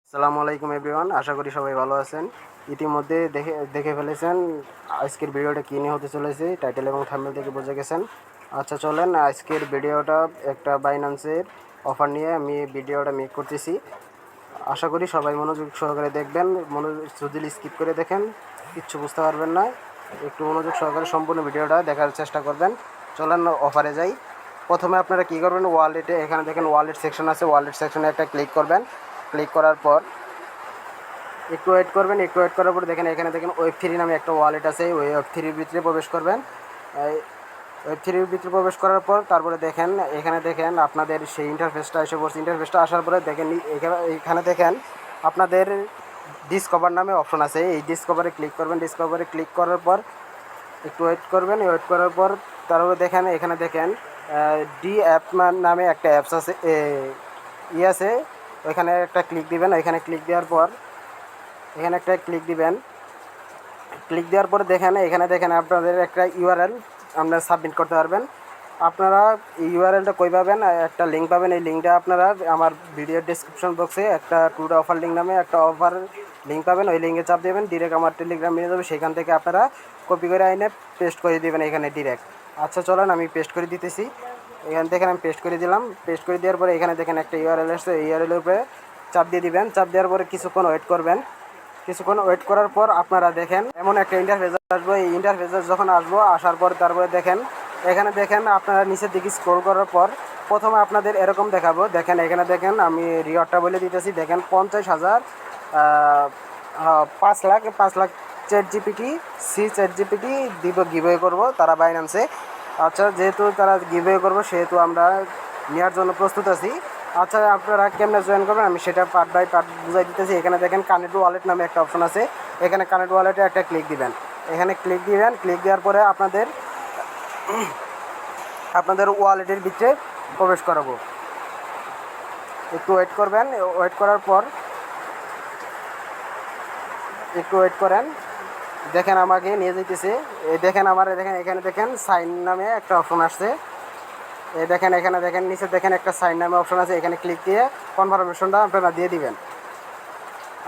আসসালামু আলাইকুম এভরিওয়ান, আশা করি সবাই ভালো আছেন। ইতিমধ্যে দেখে ফেলেছেন আজকের ভিডিওটা কী নিয়ে হতে চলেছে, টাইটেল এবং থাম্বনেল থেকে বুঝে গেছেন। আচ্ছা চলেন, আজকের ভিডিওটা একটা বাইন্যান্সের অফার নিয়ে আমি ভিডিওটা মেক করতেছি। আশা করি সবাই মনোযোগ সহকারে দেখবেন। যদি স্কিপ করে দেখেন কিচ্ছু বুঝতে পারবেন না, একটু মনোযোগ সহকারে সম্পূর্ণ ভিডিওটা দেখার চেষ্টা করবেন। চলেন অফারে যাই। প্রথমে আপনারা কী করবেন, ওয়ালেটে এখানে দেখেন ওয়ালেট সেকশন আছে, ওয়ালেট সেকশনে একটা ক্লিক করবেন। ক্লিক করার পর একটু ওয়েট করবেন। একটু ওয়েট করার পর দেখেন এখানে দেখেন ওয়েব3 নামে একটা ওয়ালেট আছে, ওই ওয়েব3 ভিতরে প্রবেশ করবেন। ওয়েব3 ভিতরে প্রবেশ করার পর তারপরে দেখেন এখানে দেখেন আপনাদের সেই ইন্টারফেসটা এসে পড়ছে। ইন্টারফেসটা আসার পরে দেখেন এখানে দেখেন আপনাদের ডিসকভার নামে অপশন আছে, এই ডিসকভারে ক্লিক করবেন। ডিসকভারে ক্লিক করার পর একটু ওয়েট করবেন। ওয়েট করার পর তারপরে দেখেন এখানে দেখেন ডি অ্যাপ নামে একটা অ্যাপস আছে, আছে, ওইখানে একটা ক্লিক দিবেন। ওইখানে ক্লিক দেওয়ার পর এখানে একটা ক্লিক দিবেন। ক্লিক দেওয়ার পরে দেখেন এখানে দেখেন আপনাদের একটা ইউআরএল আপনারা সাবমিট করতে পারবেন। আপনারা এই ইউআরএলটা কই পাবেন, একটা লিঙ্ক পাবেন। এই লিঙ্কটা আপনারা আমার ভিডিওর ডেসক্রিপশন বক্সে একটা টুডে অফার লিঙ্ক নামে একটা অফার লিঙ্ক পাবেন, ওই লিঙ্কে চাপ দেবেন, ডিরেক্ট আমার টেলিগ্রাম নিয়ে যাবে। সেখান থেকে আপনারা কপি করে আইনে পেস্ট করে দেবেন এখানে ডিরেক্ট। আচ্ছা চলেন আমি পেস্ট করে দিতেছি। এখান থেকে আমি পেস্ট করে দিলাম। পেস্ট করে দেওয়ার পরে এখানে দেখেন একটা ইউআরএল আসছে, এই ইউআরএলের উপরে চাপ দিয়ে দিবেন। চাপ দেওয়ার পরে কিছুক্ষণ ওয়েট করবেন। কিছুক্ষণ ওয়েট করার পর আপনারা দেখেন এমন একটা ইন্টারফেস আসবো। এই ইন্টারফেসে যখন আসার পর তারপরে দেখেন এখানে দেখেন আপনারা নিচের দিকে স্ক্রল করার পর প্রথমে আপনাদের এরকম দেখাবো। দেখেন এখানে দেখেন আমি রিওয়ার্ডটা বলে দিতেছি। দেখেন 50,000 5 লাখ চ্যাট জিপিটি দিব গিভওয়ে করবো তারা বাইন্যান্সে। আচ্ছা যেহেতু তারা গিভওয়ে করবো সেহেতু আমরা নেওয়ার জন্য প্রস্তুত আছি। আচ্ছা আপনারা কেমনে জয়েন করবেন আমি সেটা পার্ট বাই পার্ট বুঝাই দিতেছি। এখানে দেখেন কানেক্ট ওয়ালেট নামে একটা অপশন আছে, এখানে কানেক্ট ওয়ালেটে একটা ক্লিক দিবেন। এখানে ক্লিক দিবেন। ক্লিক দেওয়ার পরে আপনাদের ওয়ালেটের ভিতরে প্রবেশ করাবো। একটু ওয়েট করবেন। ওয়েট করার পর একটু ওয়েট করেন। দেখেন আমাকে নিয়ে যেতেছে। দেখেন দেখেন এখানে দেখেন সাইন নামে একটা অপশন আসছে। দেখেন এখানে দেখেন নিচে দেখেন একটা সাইন নামে অপশন আছে, এখানে ক্লিক দিয়ে কনফার্মেশনটা আপনারা দিয়ে দিবেন।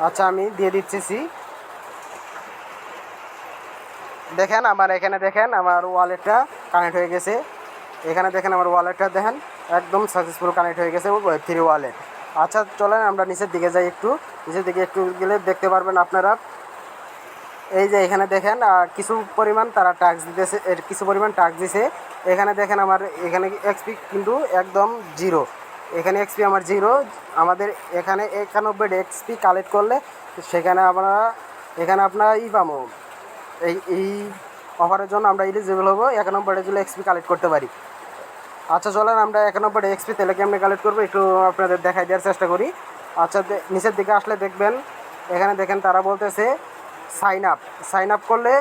আচ্ছা আমি দিয়ে দিচ্ছি। দেখেন এখানে দেখেন আমার ওয়ালেটটা কানেক্ট হয়ে গেছে। এখানে দেখেন আমার ওয়ালেটটা দেখেন একদম সাকসেসফুল কানেক্ট হয়ে গেছে ওয়েব3 ওয়ালেট। আচ্ছা চলেন আমরা নিচের দিকে যাই। নিচের দিকে একটু গেলে দেখতে পারবেন আপনারা এই যে এখানে দেখেন কিছু পরিমাণ তারা ট্যাক্স দিতেছে, কিছু পরিমাণ ট্যাক্স দিছে। এখানে দেখেন আমার এখানে এক্সপি কিন্তু একদম জিরো। এখানে এক্সপি আমার জিরো। আমাদের এখানে 91 এক্সপি কালেক্ট করলে সেখানে আমরা এখানে আপনার পাবো। এই অফারের জন্য আমরা এলিজিবল হবো 91 জন্য এক্সপি কালেক্ট করতে পারি। আচ্ছা চলেন আমরা 91 এক্সপি তেলে কেমনি কালেক্ট করবো একটু আপনাদের দেখাই দেওয়ার চেষ্টা করি। আচ্ছা নিচের দিকে আসলে দেখবেন এখানে দেখেন তারা বলতেছে সাইন আপ করলে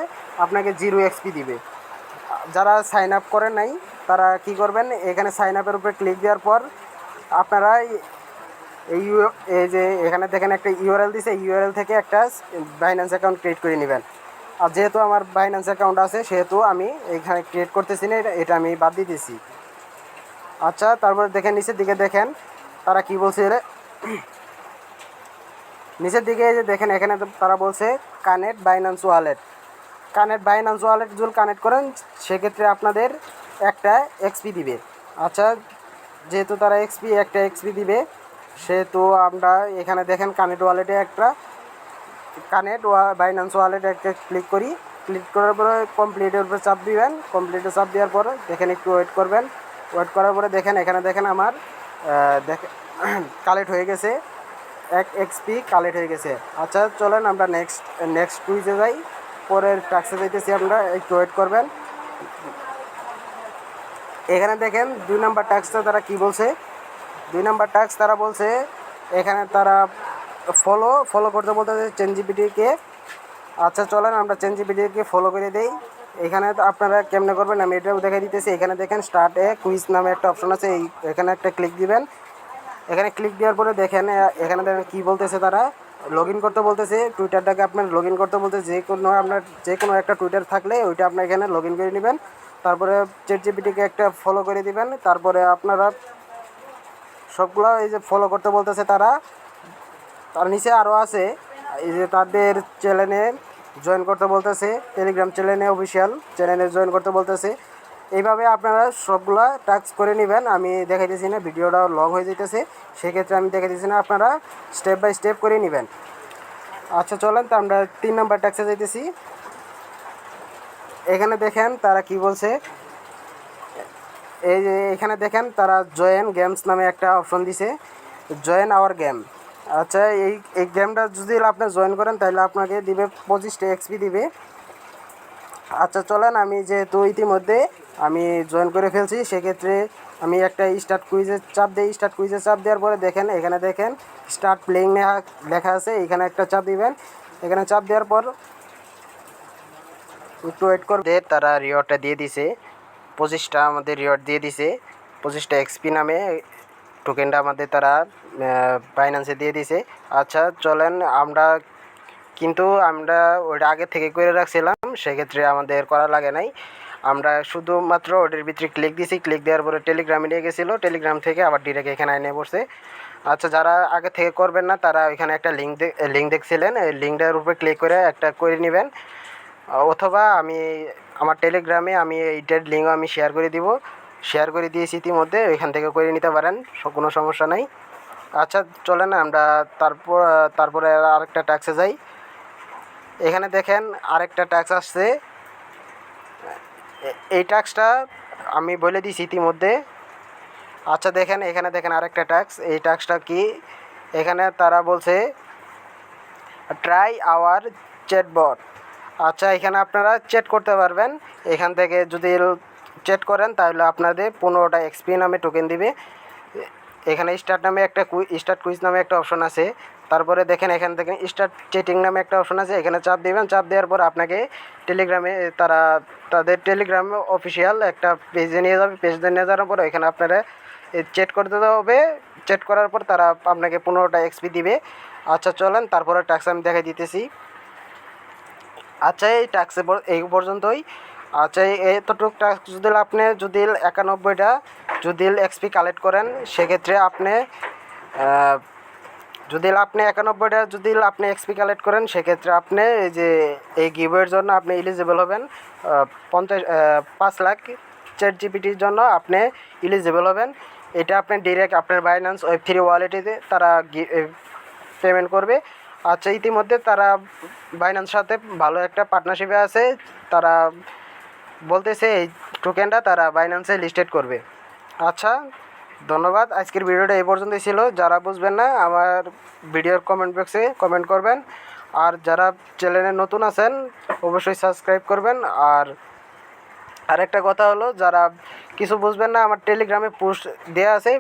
আপনাকে 0 এক্সপি দিবে। যারা সাইন আপ করেন নাই তারা কি করবেন, এখানে সাইন আপের উপরে ক্লিক দেওয়ার পর আপনারা এই যে এখানে দেখেন একটা ইউআরএল দিছে, ইউআরএল থেকে একটা বাইন্যান্স অ্যাকাউন্ট ক্রিয়েট করে নেবেন। আর যেহেতু আমার বাইন্যান্স অ্যাকাউন্ট আছে সেহেতু আমি এখানে ক্রিয়েট করতেছি না, এটা আমি বাদ দিয়ে দিছি। আচ্ছা তারপরে দেখেন নিচের দিকে দেখেন তারা কি বলছে, নিচের দিকে যে দেখেন এখানে তারা বলছে কানেক্ট বাইন্যান্স ওয়ালেট যদি কানেক্ট করেন সেক্ষেত্রে আপনাদের একটা এক্সপি দিবে। আচ্ছা যেহেতু তারা একটা এক্সপি দিবে সেহেতু আমরা এখানে দেখেন কানেক্ট বাইন্যান্স ওয়ালেট একটা ক্লিক করি। ক্লিক করার পরে কমপ্লিটের উপরে চাপ দিবেন। কমপ্লিটে চাপ দেওয়ার পরে দেখেন একটু ওয়েট করবেন। ওয়েট করার পরে দেখেন এখানে দেখেন আমার কালেক্ট হয়ে গেছে, 1 এক্সপি কালেক্ট হয়ে গেছে। আচ্ছা চলেন আমরা নেক্সট কুইজে যাই, পরের টাস্কে যাইতেছি। আমরা একটু ওয়েট করবেন। এখানে দেখেন 2 নাম্বার টাস্কটা তারা কি বলছে। 2 নাম্বার টাস্ক তারা বলছে এখানে তারা ফলো করতে বলতেছে চ্যাটজিপিটিকে। আচ্ছা চলেন আমরা চ্যাটজিপিটিকে ফলো করে দেই। এখানে আপনারা কেমনে করবেন আমি এটাও দেখাই দিতেছি। এখানে দেখেন স্টার্ট এ কুইজ নামে একটা অপশন আছে, এখানে একটা ক্লিক দিবেন। এখানে ক্লিক দেওয়ার পরে দেখেন এখানে দেখেন কী বলতেছে, তারা লগ ইন করতে বলতেছে। টুইটারটাকে আপনার লগ ইন করতে বলতেছে। যে কোনো একটা টুইটার থাকলে ওইটা আপনার এখানে লগ ইন করে নেবেন। তারপরে চ্যাটজিপিটিকে একটা ফলো করে দিবেন। তারপরে আপনারা সবগুলো এই যে ফলো করতে বলতেছে তারা তার নিচে আরও আছে, এই যে তাদের চ্যানেলে জয়েন করতে বলতেছে, টেলিগ্রাম চ্যানেলে অফিসিয়াল চ্যানেলে জয়েন করতে বলতেছে। এইভাবে আপনারা সবগুলা টাস্ক করে নেবেন। আমি দেখাইতেছি না, ভিডিওটা লং হয়ে যেতেছে, সেক্ষেত্রে আমি দেখাইতেছি না, আপনারা স্টেপ বাই স্টেপ করে নেবেন। আচ্ছা চলেন, তো আমরা 3 নাম্বার টাস্কে যাইতেছি। এখানে দেখেন তারা কি বলছে, এই যে এখানে দেখেন তারা জয়েন গেমস নামে একটা অপশন দিছে, জয়েন আওয়ার গেম। আচ্ছা এই গেমটা যদি আপনি জয়েন করেন তাহলে আপনাকে দিবে 25টা এক্সপি দিবে। আচ্ছা চলেন, আমি যেহেতু ইতিমধ্যে আমি জয়েন করে ফেলছি, সেক্ষেত্রে আমি একটা স্টার্ট কুইজে চাপ দিই। স্টার্ট কুইজে চাপ দেওয়ার পরে দেখেন এখানে দেখেন স্টার্ট প্লেইং লেখা আছে, এখানে একটা চাপ দিবেন। এখানে চাপ দেওয়ার পর একটু ওয়েট করবে, তারা রিওয়ার্ডটা দিয়ে দিছে, 25টা আমাদের রিওয়ার্ড দিয়ে দিছে, 25টা এক্সপি নামে টোকেনটা আমাদের তারা বাইন্যান্সে দিয়ে দিছে। আচ্ছা চলেন, আমরা ওটা আগে থেকে করে রাখছিলাম, সেক্ষেত্রে আমাদের করা লাগে নাই। আমরা শুধুমাত্র ওটার ভিতরে ক্লিক দিছি, ক্লিক দেওয়ার পরে টেলিগ্রামে নিয়ে গেছিলো, টেলিগ্রাম থেকে আবার ডিরেক্ট এখানে এনে পড়ছে। আচ্ছা যারা আগে থেকে করবেন না, তারা এখানে একটা লিঙ্ক দেখছিলেন, এই লিঙ্কটার উপরে ক্লিক করে একটা করে নেবেন, অথবা আমি আমার টেলিগ্রামে আমি এইটার লিঙ্ক আমি শেয়ার করে দিয়েছি ইতিমধ্যে, ওইখান থেকে করে নিতে পারেন, কোনো সমস্যা নাই। আচ্ছা চলেন আমরা তারপরে আরেকটা ট্যাক্সে যাই। এখানে দেখেন আরেকটা ট্যাক্স আসছে, এই ট্যাক্সটা আমি বলে দিয়েছি ইতিমধ্যে। আচ্ছা দেখেন এখানে দেখেন আরেকটা ট্যাক্স, এই ট্যাক্সটা কি, এখানে তারা বলছে ট্রাই আওয়ার চ্যাটবট। আচ্ছা এখানে আপনারা চ্যাট করতে পারবেন, এখান থেকে যদি চ্যাট করেন তাহলে আপনাদের 15টা এক্সপি নামে টোকেন দিবে। এখানে স্টার্ট কুইজ নামে একটা অপশন আছে, তারপরে দেখেন এখান থেকে স্টার্ট চ্যাটিং নামে একটা অপশন আছে, এখানে চাপ দিবেন। চাপ দেওয়ার পর আপনাকে টেলিগ্রামে তাদের টেলিগ্রাম অফিসিয়াল একটা পেজে নিয়ে যাবে, পেজে নিয়ে যাওয়ার পর এখানে আপনারা চ্যাট করতে হবে, চ্যাট করার পর তারা আপনাকে 15টা এক্সপি দিবে। আচ্ছা চলেন তারপরে টাস্ক আমি দেখাই দিতেছি। আচ্ছা এই টাস্কে এই পর্যন্তই। আচ্ছা এতটুকু টাস্ক যদি 91টা যদি এক্সপি কালেক্ট করেন, সেক্ষেত্রে আপনি যদি আপনি এক্সপি কালেক্ট করেন, সেক্ষেত্রে আপনি এই যে এই গিভওয়ের জন্য আপনি এলিজিবল হবেন। 5 লাখ চ্যাট জিপিটির জন্য আপনি এলিজিবল হবেন। এটা আপনি ডিরেক্ট আপনার বাইন্যান্স ওয়েব3 ওয়ালেটে তারা পেমেন্ট করবে। আচ্ছা ইতিমধ্যে তারা বাইন্যান্সের সাথে ভালো একটা পার্টনারশিপে আছে, তারা বলতেছে এই টোকেনটা তারা বাইন্যান্সে লিস্টেড করবে। আচ্ছা ধন্যবাদ, আজকের ভিডিওটা এই পর্যন্তই ছিল। যারা বুঝবেন না আমার ভিডিওর কমেন্ট বক্সে কমেন্ট করবেন, আর যারা চ্যানেলে নতুন আছেন অবশ্যই সাবস্ক্রাইব করবেন। আর আরেকটা কথা হলো, যারা কিছু বুঝবেন না আমার টেলিগ্রামে পোস্ট দেওয়া আছে,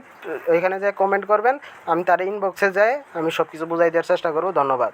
ওইখানে যেয়ে কমেন্ট করবেন, আমি তার ইনবক্সে যাই আমি সব কিছু বুঝাই দেওয়ার চেষ্টা করব। ধন্যবাদ।